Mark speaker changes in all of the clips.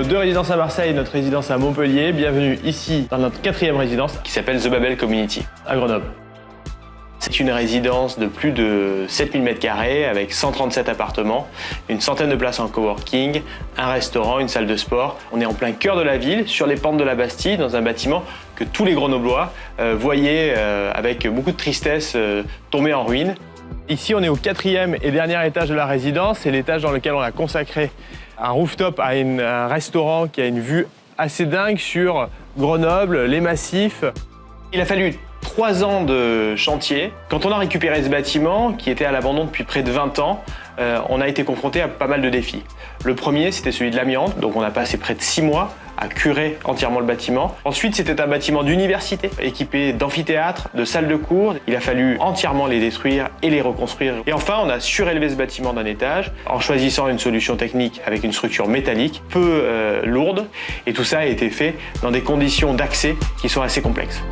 Speaker 1: nos deux résidences à Marseille et notre résidence à Montpellier. Bienvenue ici dans notre 4e résidence
Speaker 2: qui s'appelle The Babel Community
Speaker 1: à Grenoble.
Speaker 2: C'est une résidence de plus de 7000 m² avec 137 appartements, une centaine de places en coworking, un restaurant, une salle de sport. On est en plein cœur de la ville, sur les pentes de la Bastille, dans un bâtiment que tous les Grenoblois voyaient avec beaucoup de tristesse tomber en ruine.
Speaker 1: Ici, on est au 4e et dernier étage de la résidence. C'est l'étage dans lequel on a consacré un rooftop à un restaurant qui a une vue assez dingue sur Grenoble, les massifs.
Speaker 2: Il a fallu 3 ans de chantier. Quand on a récupéré ce bâtiment, qui était à l'abandon depuis près de 20 ans, on a été confronté à pas mal de défis. Le premier, c'était celui de l'amiante, donc on a passé près de 6 mois à curer entièrement le bâtiment. Ensuite, c'était un bâtiment d'université, équipé d'amphithéâtres, de salles de cours. Il a fallu entièrement les détruire et les reconstruire. Et enfin, on a surélevé ce bâtiment d'un étage en choisissant une solution technique avec une structure métallique peu lourde. Et tout ça a été fait dans des conditions d'accès qui sont assez complexes.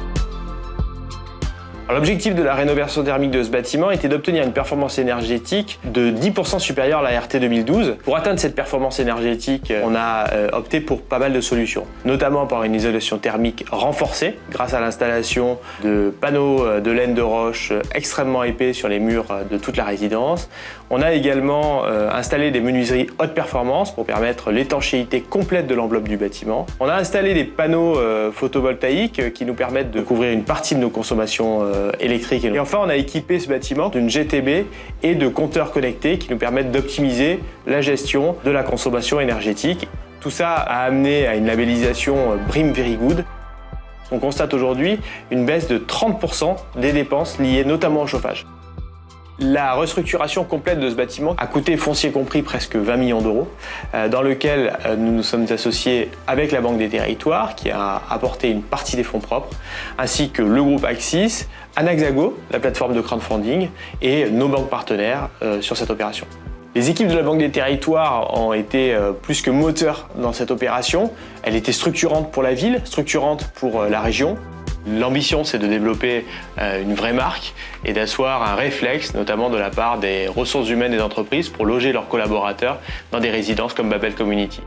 Speaker 2: L'objectif de la rénovation thermique de ce bâtiment était d'obtenir une performance énergétique de 10% supérieure à la RT 2012. Pour atteindre cette performance énergétique, on a opté pour pas mal de solutions, notamment par une isolation thermique renforcée grâce à l'installation de panneaux de laine de roche extrêmement épais sur les murs de toute la résidence. On a également installé des menuiseries haute performance pour permettre l'étanchéité complète de l'enveloppe du bâtiment. On a installé des panneaux photovoltaïques qui nous permettent de couvrir une partie de nos consommations électrique. Et enfin, on a équipé ce bâtiment d'une GTB et de compteurs connectés qui nous permettent d'optimiser la gestion de la consommation énergétique. Tout ça a amené à une labellisation BREEAM Very Good. On constate aujourd'hui une baisse de 30% des dépenses liées notamment au chauffage. La restructuration complète de ce bâtiment a coûté, foncier compris, presque 20 millions d'euros, dans lequel nous nous sommes associés avec la Banque des Territoires, qui a apporté une partie des fonds propres, ainsi que le groupe Axis, Anaxago, la plateforme de crowdfunding, et nos banques partenaires sur cette opération. Les équipes de la Banque des Territoires ont été plus que moteurs dans cette opération. Elle était structurante pour la ville, structurante pour la région. L'ambition, c'est de développer une vraie marque et d'asseoir un réflexe, notamment de la part des ressources humaines des entreprises, pour loger leurs collaborateurs dans des résidences comme Babel Community.